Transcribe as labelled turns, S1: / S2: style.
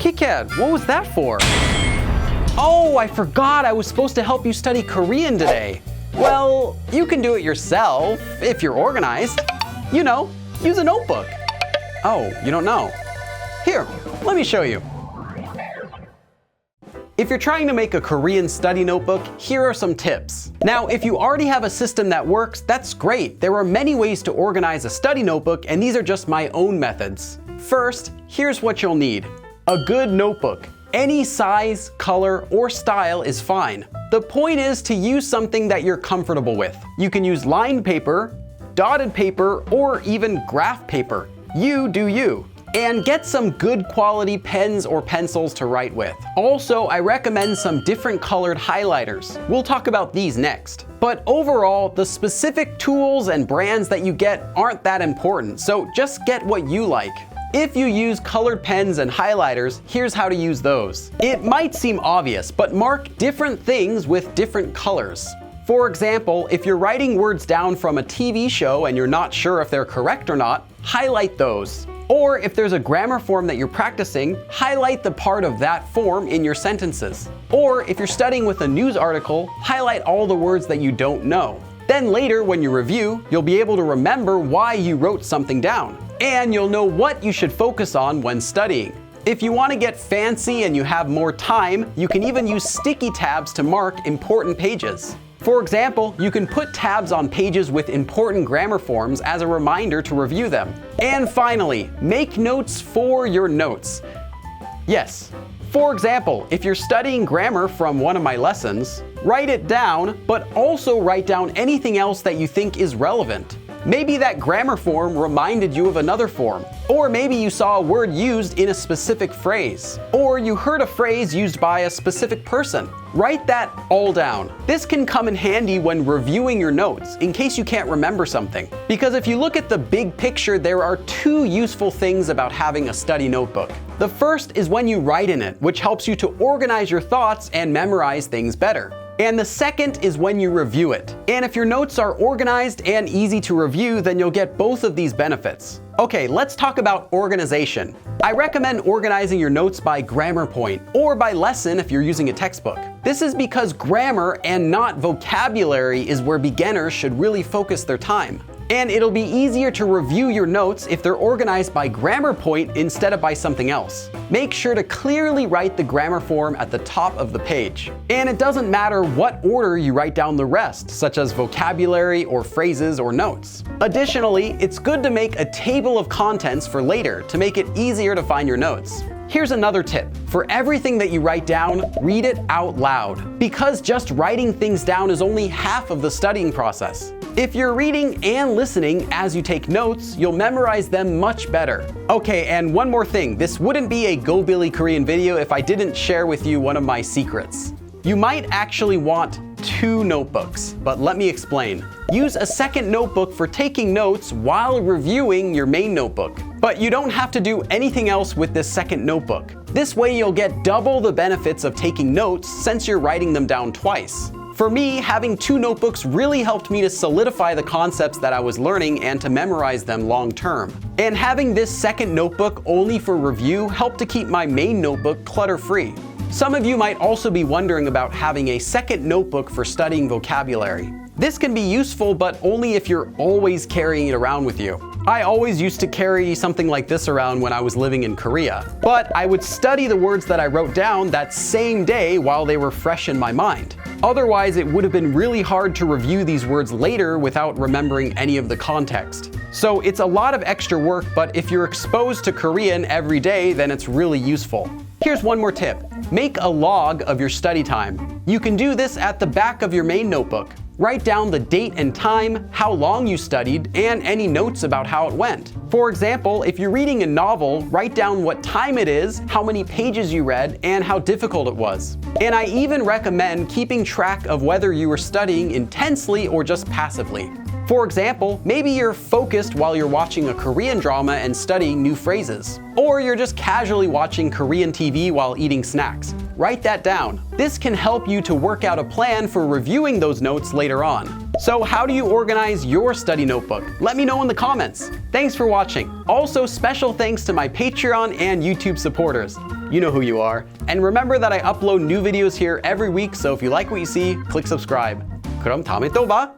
S1: KitKat, what was that for? Oh, I forgot I was supposed to help you study Korean today. Well, you can do it yourself if you're organized. You know, use a notebook. Oh, you don't know? Here, let me show you. If you're trying to make a Korean study notebook, here are some tips. Now, if you already have a system that works, that's great. There are many ways to organize a study notebook, and these are just my own methods. First, here's what you'll need. A good notebook. Any size, color, or style is fine. The point is to use something that you're comfortable with. You can use lined paper, dotted paper, or even graph paper. You do you. And get some good quality pens or pencils to write with. Also, I recommend some different colored highlighters. We'll talk about these next. But overall, the specific tools and brands that you get aren't that important, so just get what you like. If you use colored pens and highlighters, here's how to use those. It might seem obvious, but mark different things with different colors. For example, if you're writing words down from a TV show and you're not sure if they're correct or not, highlight those. Or if there's a grammar form that you're practicing, highlight the part of that form in your sentences. Or if you're studying with a news article, highlight all the words that you don't know. Then later, when you review, you'll be able to remember why you wrote something down. And you'll know what you should focus on when studying. If you want to get fancy and you have more time, you can even use sticky tabs to mark important pages. For example, you can put tabs on pages with important grammar forms as a reminder to review them. And finally, make notes for your notes. Yes. For example, if you're studying grammar from one of my lessons, write it down, but also write down anything else that you think is relevant. Maybe that grammar form reminded you of another form. Or maybe you saw a word used in a specific phrase. Or you heard a phrase used by a specific person. Write that all down. This can come in handy when reviewing your notes, in case you can't remember something. Because if you look at the big picture, there are two useful things about having a study notebook. The first is when you write in it, which helps you to organize your thoughts and memorize things better. And the second is when you review it. And if your notes are organized and easy to review, then you'll get both of these benefits. Okay, let's talk about organization. I recommend organizing your notes by grammar point, or by lesson if you're using a textbook. This is because grammar and not vocabulary is where beginners should really focus their time. And it'll be easier to review your notes if they're organized by grammar point instead of by something else. Make sure to clearly write the grammar form at the top of the page. And it doesn't matter what order you write down the rest, such as vocabulary or phrases or notes. Additionally, it's good to make a table of contents for later to make it easier to find your notes. Here's another tip. For everything that you write down, read it out loud. Because just writing things down is only half of the studying process. If you're reading and listening as you take notes, you'll memorize them much better. Okay, and one more thing. This wouldn't be a Go Billy Korean video if I didn't share with you one of my secrets. You might actually want two notebooks, but let me explain. Use a second notebook for taking notes while reviewing your main notebook. But you don't have to do anything else with this second notebook. This way you'll get double the benefits of taking notes since you're writing them down twice. For me, having two notebooks really helped me to solidify the concepts that I was learning and to memorize them long term. And having this second notebook only for review helped to keep my main notebook clutter-free. Some of you might also be wondering about having a second notebook for studying vocabulary. This can be useful, but only if you're always carrying it around with you. I always used to carry something like this around when I was living in Korea. But I would study the words that I wrote down that same day while they were fresh in my mind. Otherwise, it would have been really hard to review these words later without remembering any of the context. So it's a lot of extra work, but if you're exposed to Korean every day, then it's really useful. Here's one more tip. Make a log of your study time. You can do this at the back of your main notebook. Write down the date and time, how long you studied, and any notes about how it went. For example, if you're reading a novel, write down what time it is, how many pages you read, and how difficult it was. And I even recommend keeping track of whether you were studying intensely or just passively. For example, maybe you're focused while you're watching a Korean drama and studying new phrases. Or you're just casually watching Korean TV while eating snacks. Write that down. This can help you to work out a plan for reviewing those notes later on. So how do you organize your study notebook? Let me know in the comments. Thanks for watching. Also, special thanks to my Patreon and YouTube supporters. You know who you are. And remember that I upload new videos here every week, so if you like what you see, click subscribe. 그럼 다음에 또 봐!